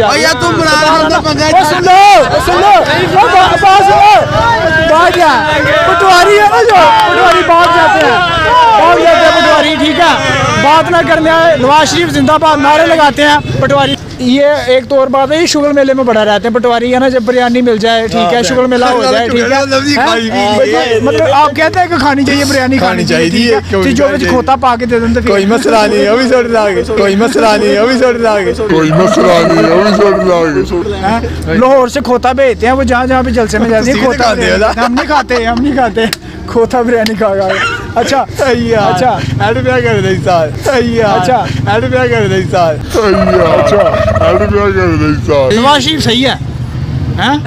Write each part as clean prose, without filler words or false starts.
भैया तुम सुन लो पटवारी है ना, जो पटवारी भाग जाते हैं पटवारी, ठीक है, बात ना करने आए। नवाज शरीफ जिंदाबाद नारे लगाते हैं पटवारी। ये एक तो और बात है, ये शुगर मेले में बड़ा रहते हैं पटवारी है ना, जब बिरयानी मिल जाए ठीक है, शुगर मेला हो जाए ठीक है, मतलब आप कहते हैं कि खानी चाहिए बिरयानी, खानी चाहिए जो कुछ खोता पा के दे दें, कोई मसला नहीं अभी छोड़ लागे, कोई मसला नहीं अभी छोड़ लागे, कोई मसला नहीं अभी छोड़ लागे। लाहौर से खोता भेजते हैं, वो जहाँ जहाँ पे जलसे में जाते हैं खोता, हम नहीं खाते खोता बिरयानी खा गए। अच्छा अच्छा ऐड क्या कर रही साल, अच्छा ऐड क्या कर रही साल, अच्छा ऐड क्या कर रही साल। नवाज शरीफ सही है हैं?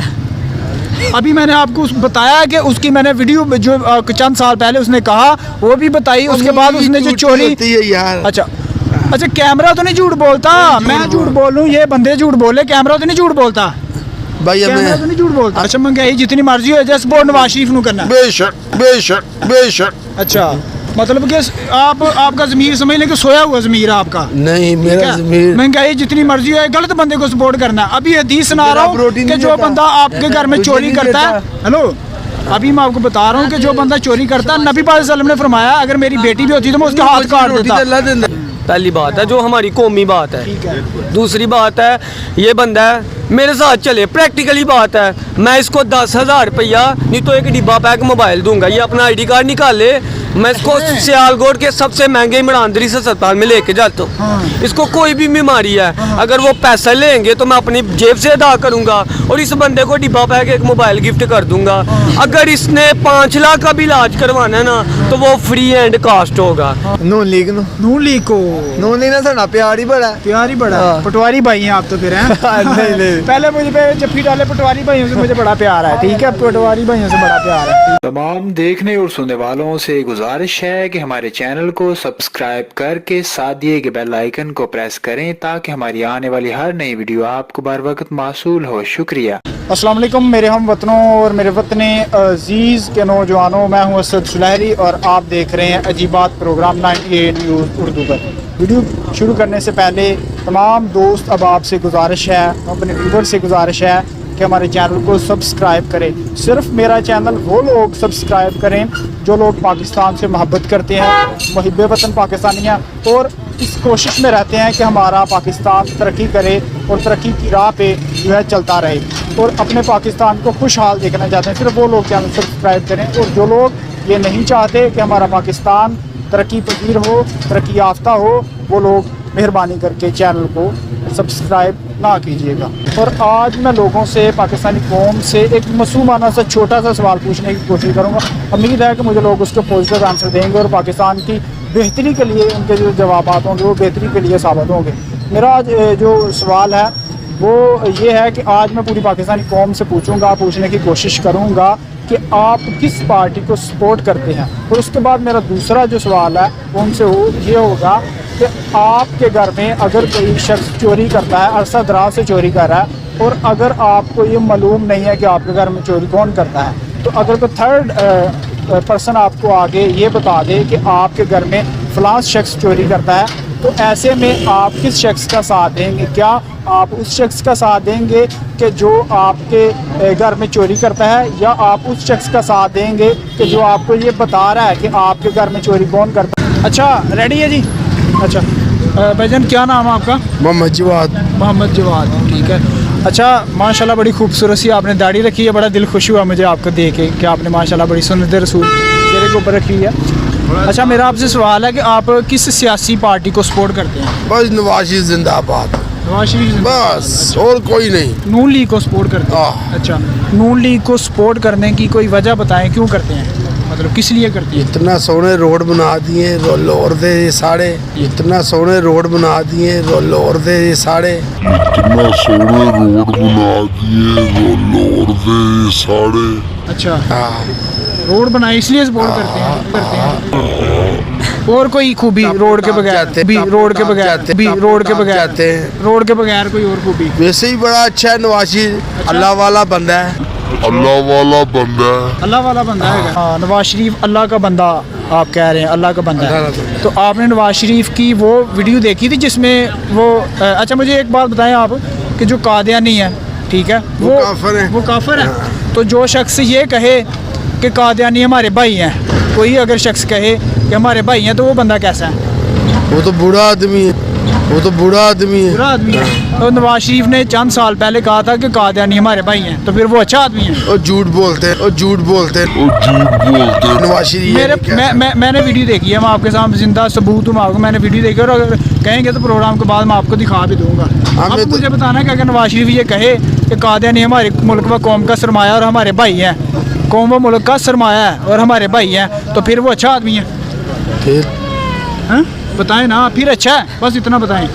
अभी मैंने आपको बताया कि उसकी मैंने वीडियो जो चंद साल पहले उसने कहा वो भी बताई, उसके बाद उसने जो चोरी, अच्छा कैमरा तो नहीं झूठ बोलता, मैं झूठ बोलूं ये बंदे झूठ बोले, कैमरा तो नहीं झूठ बोलता भाई, कैमरा तो नहीं झूठ बोलता। अच्छा महंगाई जितनी मर्जी हो जस्ट बोर्ड नवाज शरीफ नु करना, बेशक बेशक बेशक। अच्छा मतलब कि आपका ज़मीर समझ लें कि सोया हुआ ज़मीर है आपका, नहीं मेरा ज़मीर, महंगाई जितनी मर्जी है गलत बंदे को सपोर्ट करना। अभी हदीस सुना रहा हूँ कि जो बंदा आपके घर में चोरी करता है, हेलो अभी मैं आपको बता रहा हूँ कि जो बंदा चोरी करता है, नबी पाक सल्लल्लाहु अलैहि वसल्लम ने फरमाया अगर मेरी बेटी भी होती तो मैं उसके हाथ काट देता। पहली बात है जो हमारी कौमी बात है, दूसरी बात है ये बंदा है मेरे साथ चले, प्रैक्टिकली बात है, मैं इसको 10,000 रुपया नहीं तो एक डिब्बा पैक मोबाइल दूंगा, ये अपना ID कार्ड निकाले, मैं इसको सियालकोट के सबसे महंगे इमरानदरी से अस्पताल में लेके जाता हूँ। इसको कोई भी बीमारी है, अगर वो पैसा लेंगे तो मैं अपनी जेब से अदा करूंगा और इस बंदे को डिब्बा पैक एक मोबाइल गिफ्ट कर दूंगा। अगर इसने 5 लाख का भी इलाज करवाना है ना तो वो फ्री एंड कास्ट होगा। नून लीग ना साडा प्यार ही बड़ा पटवारी भाई हैं आप तो फिर हैं। नहीं पहले मुझे जफ्फी डाले पटवारी भाइयों से मुझे बड़ा प्यार है, ठीक है, पटवारी भाइयों से बड़ा प्यार है। तमाम देखने और सुनने वालों से गुजारिश है कि हमारे चैनल को सब्सक्राइब करके साथ दिए गए बेल आइकन को प्रेस करें ताकि हमारी आने वाली हर नई वीडियो आपको बर वक्त मासूल हो। शुक्रिया। अस्सलाम वालेकुम मेरे हम वतनों और मेरे वतने अजीज़ के नौजवानों, मैं हूं असद सुलहरी और आप देख रहे हैं अजीबात प्रोग्राम 98 न्यूज़ उर्दू पर। वीडियो शुरू करने से पहले तमाम दोस्त अहबाब से गुजारिश है, अपने व्यूवर से गुजारिश है कि हमारे चैनल को सब्सक्राइब करें। सिर्फ मेरा चैनल वो लोग सब्सक्राइब करें जो लोग पाकिस्तान से मोहब्बत करते हैं, मुहिब वतन पाकिस्तानियाँ, और इस कोशिश में रहते हैं कि हमारा पाकिस्तान तरक्की करे और तरक्की की राह पे जो है चलता रहे, और अपने पाकिस्तान को खुशहाल देखना चाहते हैं। सिर्फ वो लोग चैनल सब्सक्राइब करें, और जो लोग ये नहीं चाहते कि हमारा पाकिस्तान तरक्की पजीर हो, तरक्की याफ्ता हो, वो लोग मेहरबानी करके चैनल को सब्सक्राइब ना कीजिएगा। और आज मैं लोगों से, पाकिस्तानी कौम से एक मासूमाना सा छोटा सा सवाल पूछने की कोशिश करूँगा। उम्मीद है कि मुझे लोग उसके पॉजिटिव आंसर देंगे और पाकिस्तान की बेहतरी के लिए उनके जो जवाब होंगे वो बेहतरी के लिए साबित होंगे। मेरा आज जो सवाल है वो ये है कि आज मैं पूरी पाकिस्तानी कौम से पूछने की कोशिश करूँगा कि आप किस पार्टी को सपोर्ट करते हैं। और उसके बाद मेरा दूसरा जो सवाल है वो उनसे ये होगा कि आपके घर में अगर कोई शख्स चोरी करता है, अरसा दराज से चोरी कर रहा है, और अगर आपको ये मालूम नहीं है कि आपके घर में चोरी कौन करता है, तो अगर कोई थर्ड पर्सन आपको आगे ये बता दे कि आपके घर में फलां शख्स चोरी करता है, तो ऐसे में आप किस शख्स का साथ देंगे? क्या आप उस शख्स का साथ देंगे कि जो आपके घर में चोरी करता है, या आप उस शख्स का साथ देंगे कि जो आपको ये बता रहा है कि आपके घर में चोरी कौन करता है? अच्छा रेडी है जी। अच्छा भाईजान क्या नाम है आपका? मोहम्मद जवाद, ठीक है। अच्छा माशाल्लाह बड़ी खूबसूरत सी आपने दाढ़ी रखी है, बड़ा दिल खुश हुआ मुझे आपको देख के कि आपने माशाल्लाह बड़ी सुन्नत रसूल चेहरे के ऊपर रखी है। अच्छा मेरा आपसे सवाल है कि आप किस सियासी पार्टी को सपोर्ट करते हैं? बस नवाज शरीफ जिंदाबाद, नवाज शरीफ बस और कोई नहीं। नून लीग को सपोर्ट करते हैं? अच्छा नून लीग को सपोर्ट करने की कोई वजह बताएं, क्यों करते हैं, मतलब किस लिए करती है? इतना सोने रोड बना दिए लाहौर दे साढ़े, इतना सोने रोड बना दिए लाहौर दे साढ़े, इतना सोने रोड बना दिए लाहौर दे साढ़े। अच्छा रोड बनाए इसलिए सपोर्ट करते हैं। और कोई खूबी रोड के बगैर रोड के बगैर कोई और खूबी? वैसे ही बड़ा अच्छा है नवाज शरीफ, अल्लाह वाला बंदा है, अल्लाह वाला बंदा है। हाँ नवाज शरीफ अल्लाह का बंदा आप कह रहे हैं, अल्लाह का बंदा है। तो आपने नवाज शरीफ की वो वीडियो देखी थी जिसमें वो अच्छा मुझे एक बात बताएं आप कि जो कादियानी है, ठीक है, वो काफिर है। वो काफिर है। तो जो शख्स ये कहे कि कादियानी हमारे भाई हैं, कोई अगर शख्स कहे कि हमारे भाई हैं, तो वो बंदा कैसा है? वो तो बूढ़ा आदमी है, वो तो बूढ़ा आदमी है। बुरा आदमी है। तो नवाज शरीफ ने चंद साल पहले कहा था कि कादियानी हमारे भाई हैं, तो फिर वो अच्छा आदमी है? और झूठ बोलते हैं, और झूठ बोलते हैं, नवाज शरीफ मैंने वीडियो देखी है, मैं आपके सामने जिंदा सबूत हूँ, आपको मैंने वीडियो देखी, और अगर कहेंगे तो प्रोग्राम के बाद मैं आपको दिखा भी दूंगा। अब तो मुझे बताना है कि अगर नवाज शरीफ ये कहे कि कादियानी हमारे मुल्क व कौम का सरमाया और हमारे भाई हैं, कौम व मुल्क का सरमाया है और हमारे भाई हैं, तो फिर वो अच्छा आदमी है? फिर हाँ बताएं ना, फिर अच्छा है, बस इतना बताएं।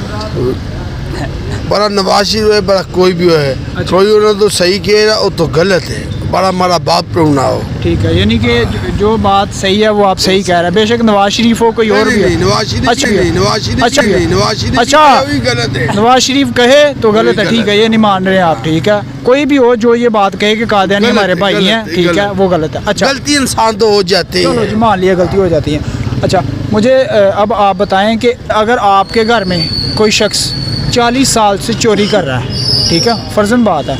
बड़ा नवाज शरीफ है, बड़ा कोई भी है, कोई उन्होंने तो सही किया वो तो गलत है, बड़ा हमारा बाप ना हो। ठीक है, यानी कि जो बात सही है वो आप सही कह रहे हैं, बेशक नवाज शरीफ हो कोई और भी है। नवाज शरीफ अच्छा नहीं, नवाज शरीफ अच्छा नहीं, नवाज शरीफ अच्छा भी गलत है। नवाज शरीफ कहे तो गलत है, वही ठीक है, ये नहीं मान रहे हैं आप, ठीक है। कोई भी हो जो ये बात कहे कि कादियानी गलत हमारे है, भाई गलत हैं, है, ठीक है, गलत। वो गलत है। अच्छा गलती इंसान तो हो जाते चलो जी, हैं। मान लिया गलती हो जाती है। अच्छा मुझे अब आप बताएं कि अगर आपके घर में कोई शख्स 40 साल से चोरी कर रहा है, ठीक है, फ़र्ज़न बात है,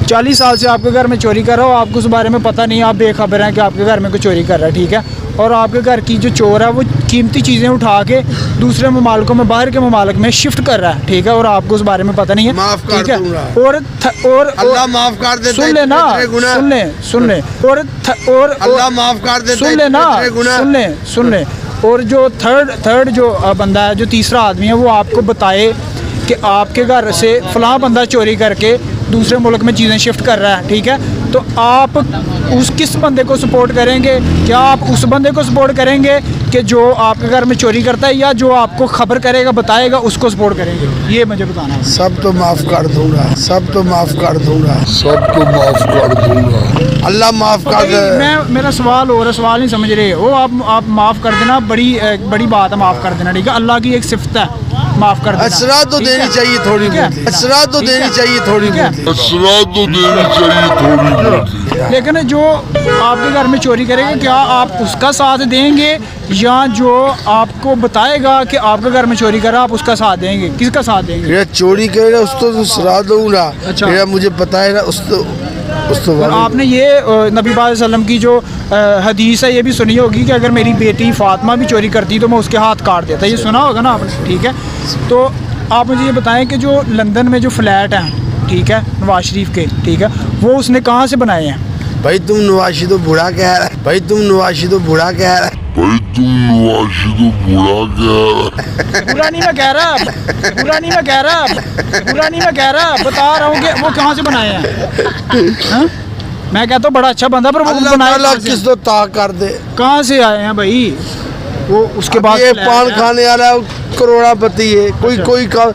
40 साल से आपके घर में चोरी कर रहा हो, आपको उस बारे में पता नहीं, आप बेखबर हैं कि आपके घर में कोई चोरी कर रहा है, ठीक है, और आपके घर की जो चोर है वो कीमती चीज़ें उठा के दूसरे ममालिकों में, बाहर के ममालिक में शिफ्ट कर रहा है, ठीक है, और आपको उस बारे में पता नहीं है, माफ कर ठीक है, दूंगा। और अल्लाह माफ कर देता है, सुन लेना, गुनाह। सुन ले और अल्लाह माफ कर देता है, सुन लेना, गुनाह। सुन ले और जो थर्ड जो बंदा है, जो तीसरा आदमी है, वो आपको बताए कि आपके घर से फ़लाँ बंदा चोरी करके दूसरे मुल्क में चीज़ें शिफ्ट कर रहा है, ठीक है, तो आप उस किस बंदे को सपोर्ट करेंगे? क्या आप उस बंदे को सपोर्ट करेंगे कि जो आपके घर में चोरी करता है, या जो आपको खबर करेगा, बताएगा, उसको सपोर्ट करेंगे? ये मुझे बताना है। सब तो माफ कर दूंगा, सब तो माफ कर दूंगा, सब तो माफ कर दूंगा। अल्लाह माफ कर दे। मैं मेरा सवाल और सवाल नहीं समझ रहे हो आप माफ़ कर देना, बड़ी बात है माफ़ कर देना, ठीक है, अल्लाह की एक सिफत है माफ़ कर देना। असरा तो ठीक देनी है? चाहिए थोड़ी ठीक है? बहुत, असरा तो ठीक देनी है? चाहिए थोड़ी ठीक है? बहुत। असरा तो देनी चाहिए थोड़ी बहुत। लेकिन जो आपके घर में चोरी करेगा, क्या आप उसका साथ देंगे, या जो आपको बताएगा कि आपके घर में चोरी करा आप उसका साथ देंगे? किसका साथ देंगे? ये चोरी करेगा उसको तो सरा दूंगा। अच्छा। ये मुझे पता है ना, उस तो और आपने ये नबी पाक सल्लम की जो हदीस है ये भी सुनी होगी कि अगर मेरी बेटी फातिमा भी चोरी करती तो मैं उसके हाथ काट देता, ये सुना होगा ना आपने, ठीक है। तो आप मुझे ये बताएं कि जो लंदन में जो फ्लैट हैं, ठीक है, नवाज शरीफ के, ठीक है, वो उसने कहाँ से बनाए हैं? भाई तुम नवाशी तो बुरा कह रहा है, भाई तुम नवाशी तो बुरा कह रहा है। भाई तुम नवाशी तो बुरा कह रहा। बुरा नहीं मैं कह रहा, बुरा नहीं मैं कह रहा, बुरा नहीं मैं कह रहा, बता रहा हूँ कि वो कहाँ से बनाए हैं। हाँ? मैं कहता हूँ बड़ा अच्छा बंदा, पर वो अल्लाह बनाया ताला कहाँ से? किस तो ताक कर दे। कहाँ से आए हैं भाई वो? उसके अब बाद ये फ्लैट पान है। खाने वाला करोड़ापति है, कोई अच्छा। कोई का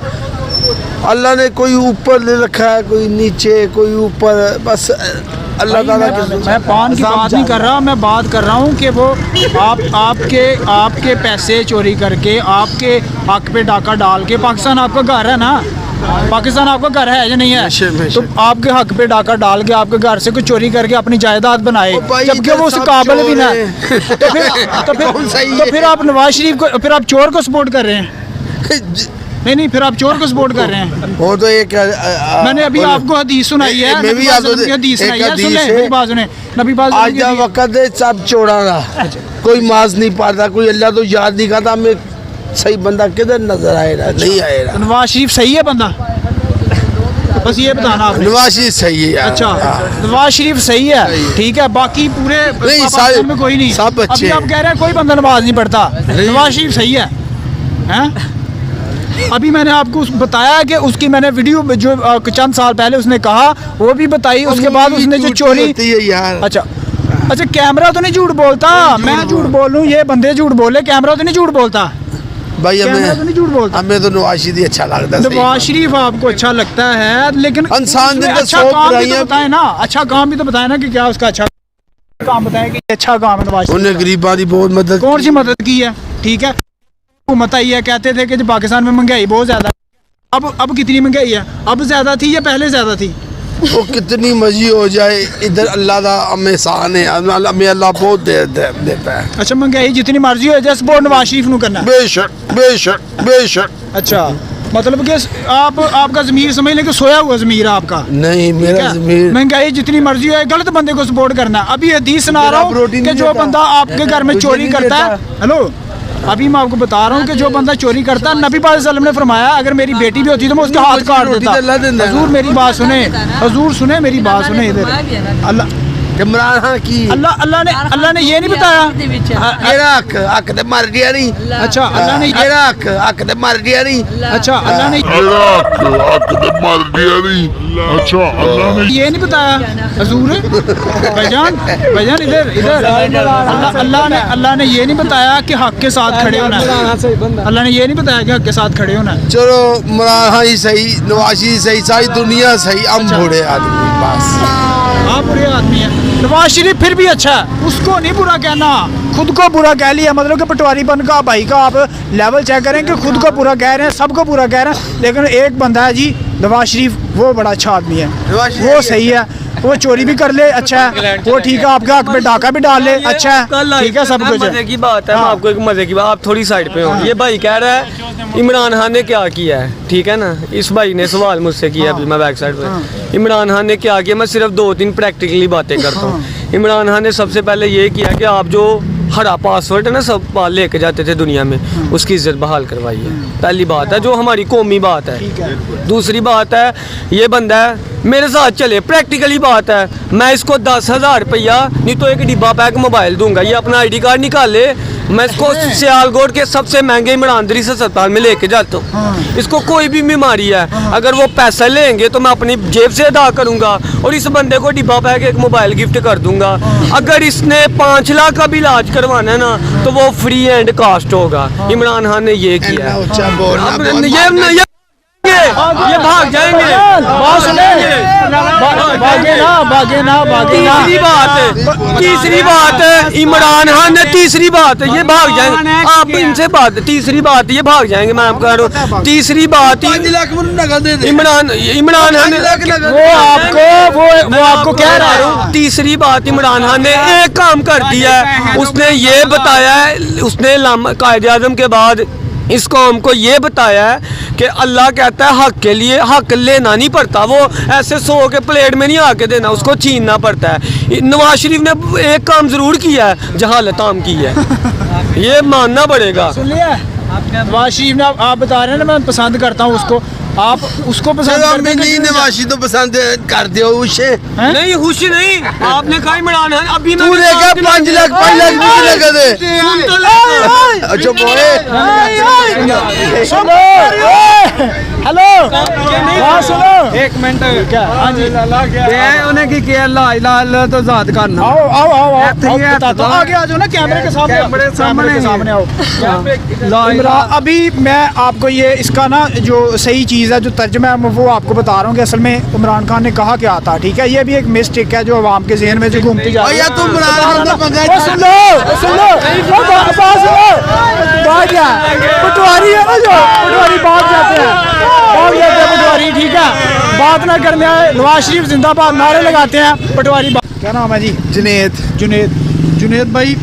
अल्लाह ने कोई ऊपर ले रखा है, कोई नीचे, कोई ऊपर, बस अल्लाह भाई, ताला मैं पान की बात नहीं कर रहा, मैं बात कर रहा हूँ कि वो आपके पैसे चोरी करके, आपके हक पे डाका डाल के, पाकिस्तान आपका घर है ना, पाकिस्तान आपका घर है या नहीं है? बेशक। तो आपके हक पे डाका डाल के आपके घर से कुछ चोरी करके अपनी जायदाद बनाए, भाई जबकि इधर वो उस सब काबिल भी चोर ना, हैं। कौन सही तो है? फिर आप नवाज शरीफ को, फिर आप चोर को सपोर्ट कर रहे हैं? नहीं, फिर आप चोर को सपोर्ट कर रहे हैं। वो तो एक मैंने अभी आपको हदीस सुनाई है, मैं भी नबी याद पाक की हदीस एक सुनाई है, हदीस सुन ले है। मेरी बात सुने, नबी पाक आज की का हदीस- वक्त है सब चोराना, कोई माज नहीं पाता, कोई अल्लाह तो याद नहीं करता। हमें सही बंदा किधर नजर आएगा, नहीं आएगा। नवाज शरीफ सही है बंदा, बस ये बताना आपने। नवाज शरीफ सही है यार। अच्छा, हाँ। नवाज शरीफ सही है, सही है। ठीक है, बाकी पूरे नहीं, पाकिस्तान में कोई नहीं, सब अच्छे अभी आप हैं। कह रहे हैं कोई बंदा नमाज नहीं पढ़ता, नवाज शरीफ सही है, हैं? अभी मैंने आपको बताया कि उसकी मैंने वीडियो जो चंद साल पहले उसने कहा वो भी बताई, उसके बाद उसने जो चोरी, होती है यार। अच्छा कैमरा तो नहीं झूठ बोलता, मैं झूठ बोलूं, ये बंदे झूठ बोले, कैमरा तो नहीं झूठ बोलता, भाई कैमरा तो नहीं झूठ बोलता। हमें तो नवाज शरीफ ही अच्छा लगता है। नवाज शरीफ आपको अच्छा लगता है, लेकिन इंसान उसमें जिनका अच्छा शौक काम भी बुराइयां- तो बताए ना, अच्छा काम भी तो बताए ना कि क्या उसका अच्छा काम बताएं कि अच्छा काम है नवाज शरीफ उन्हें का। गरीबां की बहुत मदद कौन सी मदद की है, ठीक है, हुकूमत आई है, कहते थे कि जो पाकिस्तान में महंगाई बहुत ज़्यादा, अब कितनी महंगाई है? अब ज़्यादा थी या पहले ज़्यादा थी? वो कितनी मर्जी हो जाए, इधर अल्लाह का हमें एहसान है, हमें अल्लाह बहुत देता है। अच्छा, महंगाई जितनी मर्जी हो जाए, सपोर्ट नवाज शरीफ नू करना है। बेशक बेशक बेशक। अच्छा, मतलब कि आपका ज़मीर समझ लें कि सोया हुआ ज़मीर आपका। नहीं, ठीक मेरा है? ज़मीर महंगाई जितनी मर्जी है, गलत बंदे को सपोर्ट करना है। अभी हदीस सुना रहा हूँ प्रोटीन कि नहीं जो देता। बंदा आपके घर में तुझे चोरी नहीं करता है, देता। हेलो, अभी मैं आपको बता रहा हूँ कि जो बंदा चोरी करता है, नबी पाक सल्लल्लाहु अलैहि वसल्लम ने फरमाया अगर मेरी बेटी भी होती तो मैं उसका हाथ काट रोटी तो अल्लाह देता देता। है। हजूर मेरी बात सुने, हजूर सुने मेरी बात सुने इधर। अल्लाह इमरान खान की अल्लाह ने ये नहीं बताया। मेरा हक ते मर गया नहीं। अच्छा अल्लाह ने मेरा हक ते मर गया नहीं। अच्छा अल्लाह ने हक ते मर गया नहीं। अच्छा अल्लाह ने ये नहीं बताया हजूर भाईजान इधर अल्लाह ने ये नहीं बताया कि हक के साथ खड़े होना है। अल्लाह ने ये नहीं बताया कि हक के साथ खड़े होना है। चलो इमरान खान ही सही, नवाज शरीफ सही, सारी दुनिया सही, हम बूढ़े आदमी बस। आप बुरे आदमी हैं। नवाज शरीफ फिर भी अच्छा है, उसको नहीं बुरा कहना, खुद को बुरा कह लिया। मतलब कि पटवारीपन का भाई का आप लेवल चेक करें कि खुद को बुरा कह रहे हैं, सबको बुरा कह रहे हैं, लेकिन एक बंदा है जी नवाज शरीफ, वो बड़ा अच्छा आदमी है, वो सही है, वो चोरी भी कर ले अच्छा है, वो ठीक है, आपके हक में डाका भी डाल ले अच्छा है, ठीक है, सब कुछ मजे है। की बात है। मैं आपको एक मजे की बात, आप थोड़ी साइड पे हो। ये भाई कह रहा है इमरान खान ने क्या किया है, ठीक है ना। इस भाई ने सवाल मुझसे किया, अभी मैं बैक साइड पे। इमरान खान ने क्या किया, मैं सिर्फ 2-3 प्रैक्टिकली बातें करता हूँ। इमरान खान ने सबसे पहले ये किया कि आप जो हरा पासवर्ड है ना सब लेके जाते थे दुनिया में, उसकी इज्जत बहाल करवाई है। पहली बात है, जो हमारी कौमी बात है। दूसरी बात है, ये बंदा है मेरे साथ चले, प्रैक्टिकली बात है, मैं इसको 10,000 रुपया नहीं तो एक डिब्बा पैक मोबाइल दूंगा, ये अपना ID कार्ड निकाले, मैं इसको सियालकोट के सबसे महंगे इमरानदरी से अस्पताल में लेके जाता हूँ। इसको कोई भी बीमारी है, अगर वो पैसा लेंगे तो मैं अपनी जेब से अदा करूंगा और इस बंदे को डिब्बा पैक एक मोबाइल गिफ्ट कर दूंगा। अगर इसने 5 लाख का भी इलाज करवाना है ना तो वो फ्री एंड कास्ट होगा। इमरान खान ने ये किया है। अच्छा बोलना, अब बोलना। ये भाग जाएंगे। बात सुने, भागे ना तीसरी बात है इमरान खान ने, तीसरी बात है ये भाग जाएंगे। आप इनसे बात, तीसरी बात ये भाग जाएंगे, मैं आपको कह रहा हूँ। तीसरी बात 5 लाख नकद दे दे। इमरान खान ने वो आपको कह रहा है। तीसरी बात इमरान खान ने एक काम कर दिया है, उसने ये बताया है, उसने कायदे आज़म के बाद इस कौम को ये बताया है कि अल्लाह कहता है हक के लिए हक लेना नहीं पड़ता, वो ऐसे 100 के प्लेट में नहीं आके देना, उसको छीनना पड़ता है। नवाज शरीफ ने एक काम जरूर किया है, जहालत आम की है, ये मानना पड़ेगा। सुन लिया नवाज शरीफ ने, आप बता रहे हैं ना मैं पसंद करता हूँ उसको, आप उसको पसंद चलो करते मैं हैं नहीं, नवाज शरीफ तो पसंद कर दियो उसे। नहीं खुशी नहीं, आपने कहा इमरान खान, अभी मैं तूने कहा 5 लाख भी नकद दे। सुन तो ले। अच्छा बोले हेलो हाँ सुनो एक मिनट क्या हाँ जी उन्हें की किया लाल तो जात करना। आओ बताता हूँ, आगे आ जाओ ना, कैमरे के सामने आओ। अभी मैं आपको ये इसका ना जो सही चीज़ है, जो तर्जमा है वो आपको बता रहा हूँ कि असल में इमरान खान ने कहा क्या था, ठीक है। ये भी एक मिस्टेक है जो अवाम के जहन में जो घूमती जा रही है। तुम इमरान खान को पंगा सुन लो पटवारी है ना, जो पटवारी भाग जाते हैं पटवारी, ठीक है, बात ना करने आए। नवाज शरीफ जिंदाबाद नारे लगाते हैं, पटवारी क्या नाम है जी? जुनेद भाई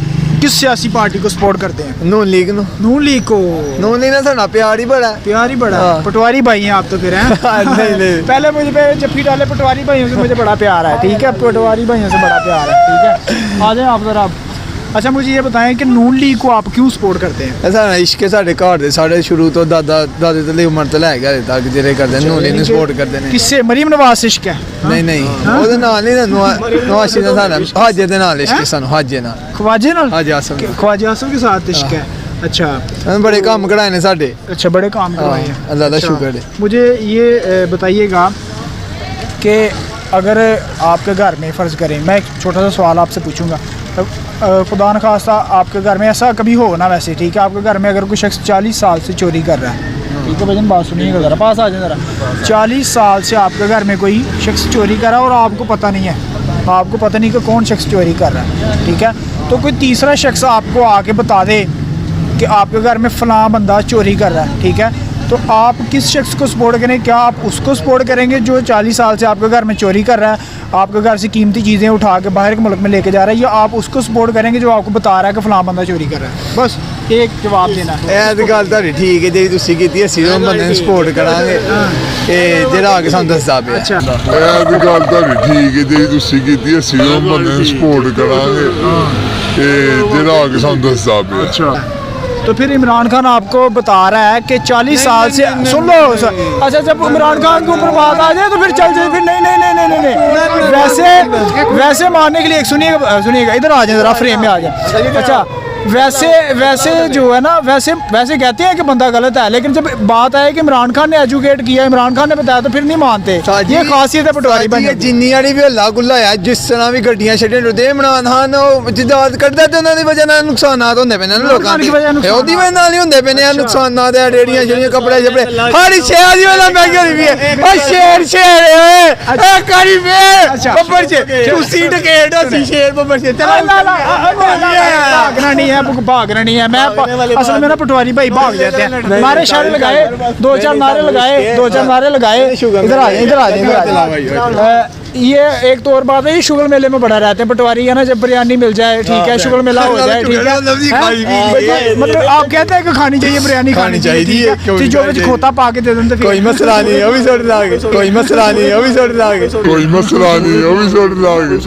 किस सियासी पार्टी को सपोर्ट करते हैं? नून लीग नु नून लीग को। नून लीग ना साडा प्यार ही बड़ा है। प्यार ही बड़ा हाँ। पटवारी भाई हैं आप तो फिर हैं? नहीं पहले मुझे पे जफ्फी डाले, पटवारी भाइयों से मुझे बड़ा प्यार है, ठीक है, पटवारी भाइयों से बड़ा प्यार है, ठीक है। आ जाए आप जरा। अच्छा मुझे ये बताएं कि नून लीग को आप क्यों सपोर्ट करते हैं? साडा इश्क है साडे घर दे, साडे शुरू तो दादे तो ले उम्र तो लै गए तक जेरे करदे नून लीग सपोर्ट करदे ने। किससे? मरीम नवाज से इश्क है? नहीं ओदे नाल नहीं नवाज शरीफ दा साडा हाजे दे नाल इश्क है, सानू हाजे नाल, ख्वाजे नाल, हाजे आसम ख्वाजा आसम के साथ इश्क है। अच्छा बड़े काम कराए ने साडे। अच्छा बड़े काम करवाए हैं, अल्लाह दा शुक्र है। मुझे ये बताइएगा कि अगर आपके घर में फ़र्ज़ करें, मैं एक छोटा सा सवाल आपसे पूछूंगा, खुदा न खास्ता आपके घर में ऐसा कभी हो ना, वैसे ठीक है, आपके घर में अगर कोई शख्स 40 साल से चोरी कर रहा है, ठीक है भजन बात सुनिएगा ज़रा, पास आ जाए ज़रा। 40 साल से आपके घर में कोई शख्स चोरी कर रहा है और आपको पता नहीं है, आपको पता नहीं कि कौन शख्स चोरी कर रहा है, ठीक है, तो कोई तीसरा शख्स आपको आके बता दे कि आपके घर में फ़लाँ बंदा चोरी कर रहा है, ठीक है, तो आप किस शख्स को सपोर्ट करें? क्या आप उसको सपोर्ट करेंगे जो 40 साल से आपके घर में चोरी कर रहा है, आपके घर से कीमती चीज़ें उठा के बाहर के मुल्क में लेके जा रहा है, या आप उसको सपोर्ट करेंगे जो आपको बता रहा है कि फ़लाँ बंदा चोरी कर रहा है? बस एक जवाब देना ਇਹ ਤਾਂ ਗੱਲ ਤੁਹਾਡੀ ਠੀਕ ਹੈ ਜਿਹੜੀ ਤੁਸੀਂ ਕੀਤੀ ਅਸੀਂ ਉਹ ਬੰਦੇ ਨੂੰ ਸਪੋਰਟ ਕਰਾਂਗੇ ਤੇ ਜਿਹੜਾ ਆ ਕੇ ਸਾਨੂੰ ਦੱਸਦਾ ਪਿਆ अच्छा ਇਹ ਤਾਂ ਗੱਲ ਤੁਹਾਡੀ ਠੀਕ ਹੈ ਜਿਹੜੀ ਤੁਸੀਂ ਕੀਤੀ ਅਸੀਂ ਉਹ ਬੰਦੇ ਨੂੰ ਸਪੋਰਟ ਕਰਾਂਗੇ ਤੇ ਜਿਹੜਾ ਆ ਕੇ ਸਾਨੂੰ ਦੱਸਦਾ ਪਿਆ अच्छा तो फिर इमरान खान आपको बता रहा है कि 40 साल से सुन लो अच्छा जब इमरान खान के ऊपर बात आ जाए तो फिर चल जाए फिर नहीं वैसे मानने के लिए एक सुनिएगा इधर आ जाए जरा फ्रेम में आ जाए अच्छा वैसे जो है ना वैसे कहते हैं कि बंदा गलत है लेकिन जब बात आए कि इमरान खान ने एजुकेट किया इमरान खान ने बताया तो फिर नहीं मानते ये खासियत है पटवारी बन ਜਿੰਨੀ ਵਾਲੀ ਵੀ ਹੱਲਾ ਗੁੱਲਾ ਆ ਜਿਸ ਤਰ੍ਹਾਂ ਵੀ ਗੱਡੀਆਂ ਛੱਡਣ ਰੁਦੇ ਇਮਰਾਨ ਖਾਨ ਉਹ ਜਿਦਾਦ ਕੱਢਦਾ ਤੇ ਉਹਨਾਂ ਦੀ ਵਜ੍ਹਾ ਨਾਲ ਨੁਕਸਾਨਾਤ ਹੁੰਦੇ ਪਏ ਨੇ ਨਾ ਲੋਕਾਂ ਦੇ ਉਹਦੀ ਵਜ੍ਹਾ ਨਾਲ ਹੀ ਹੁੰਦੇ ਪਏ ਨੇ ਨੁਕਸਾਨਾਤ ਆ ਰੇੜੀਆਂ ਜਿਹੜੀਆਂ ਕੱਪੜੇ ਹਰ ਸ਼ਹਿਰ ਦੀ ਵਾਲਾ ਮਹਿੰਗੀ ਹੋਈ ਵੀ ਹੈ ਓ ਸ਼ੇਰ ਓਏ ਏ ਕਰੀ ਵੇ ਬੱਬਰ ਚ ਤੂੰ ਸੀਟ ਕੇੜ ਸੀ ਸ਼ੇਰ ਬੱਬਰ ਚ भागना नहीं है भागना नहीं है मैं असल में ना पटवारी भाई भाग जाते हैं नारे शारे लगाए दो चार नारे लगाए इधर आ जाए ये एक तो और बात है ये शुगर मेले में बड़ा रहते हैं पटवारी है ना जब बिरयानी मिल जाए ठीक है शुगर मेला हो जाए ठीक है मतलब आप कहते हैं कि खानी चाहिए बिरयानी खानी चाहिए जो खोता पा के दे देते कोई मसला नहीं अभी छोड़ लागे कोई मसला नहीं अभी छोड़ लागे ਕੋਈ ਮਸਲਾ ਨਹੀਂ ਉਹ ਵੀ ਛੱਡ ਲਾਂਗੇ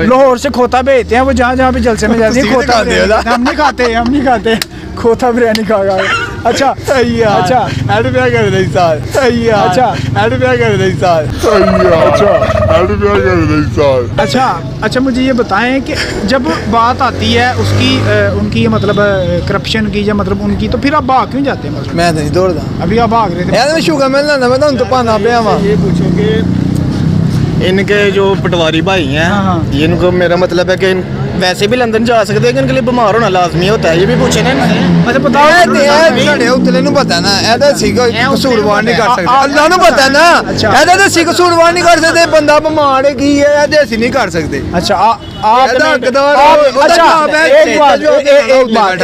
लाहौर से खोता भेजते हैं वो जहाँ पे जलसे में जाते हैं खोता हम नहीं खाते खोता बिरयानी खा अच्छा अच्छा ਐਡ ਪਿਆ ਕਰ ਦੇ ਸਾਲ अच्छा ਐਡ ਪਿਆ ਕਰ ਦੇ ਸਾਲ ਐਡ ਪਿਆ ਕਰ ਦੇ ਸਾਲ अच्छा मुझे ये बताएं कि जब बात आती है उसकी उनकी मतलब करप्शन की या मतलब उनकी तो फिर आप भाग क्यों जाते हैं मतलब ਮੈਂ ਤਾਂ ਨਹੀਂ ਦੌੜਦਾ अभी आप भाग रहे थे ਯਾਰ ਮੈਂ ਸ਼ੂਗਰ ਮਿਲਣਾ ਨਾ ਮੈਂ ਤੁਹਾਨੂੰ ਤਾਂ ਪਾਣਾ ਪਿਆ ਵਾ ये पूछो कि इनके जो पटवारी भाई हैं हाँ, हाँ। इनको मेरा मतलब है कि वैसे भी लंदन जा सकते हैं कि इनके लिए बीमार होना लाजमी होता है ये भी पूछे ना अच्छा बताओ ਇਹ ਤੇ ਇਹ ਸਾਡੇ ਉਤਲੇ ਨੂੰ ਪਤਾ ਨਾ ਇਹਦਾ ਸੀ ਕੋਈ ਕਸੂਰਵਾਰ ਨਹੀਂ ਕਰ ਸਕਦਾ ਅੱਲਾ ਨੂੰ ਪਤਾ ਨਾ ਇਹਦਾ ਤਾਂ ਸੀ ਕਸੂਰਵਾਰ ਨਹੀਂ ਕਰ ਸਕਦੇ ਬੰਦਾ ਬਿਮਾਰ ਹੈ ਕੀ ਹੈ ਇਹਦੇ ਅਸੀਂ ਨਹੀਂ ਕਰ ਸਕਦੇ अच्छा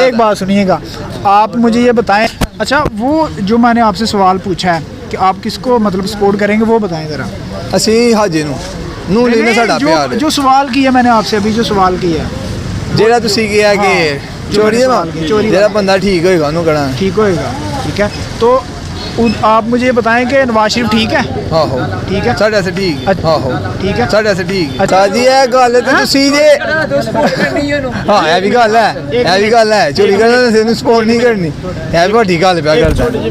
एक बात सुनिएगा आप मुझे ये बताएं अच्छा वो जो मैंने आपसे सवाल पूछा है कि आप किसको मतलब सपोर्ट करेंगे वो बताएं जरा ਅਸੀਂ ਹਾਜੇ ਨੂੰ ਲੈਣਾ ਸਾਡਾ ਪਿਆਰ ਹੈ जो सवाल किया मैंने आपसे अभी जो सवाल किया ਜਿਹੜਾ ਤੁਸੀਂ ਕਿਹਾ ਕਿ ਚੋਰੀ ਦਾ चोरी ਜਿਹੜਾ ਬੰਦਾ ਠੀਕ ਹੋਏਗਾ ਉਹਨੂੰ ਕਹਣਾ ठीक होएगा ठीक है तो आप मुझे ये बताएं कि नवाज शरीफ ठीक है ਆਹੋ ठीक है ਸਾਡੇ ਸੇ ਠੀਕ ਆਹੋ ठीक है ਸਾਡੇ ਸੇ ਠੀਕ ਅੱਛਾ ਜੀ ਇਹ ਗੱਲ ਤੇ ਤੁਸੀਂ ਜੇ ਹਾਂ ਇਹ ਵੀ ਗੱਲ ਹੈ ਚੋਰੀ ਕਰਨ ਦੇ ਨੂੰ ਸਪੋਰਟ ਨਹੀਂ ਕਰਨੀ ਇਹ ਵੀ ਵੱਡੀ ਗੱਲ ਪਿਆ ਕਰਦਾ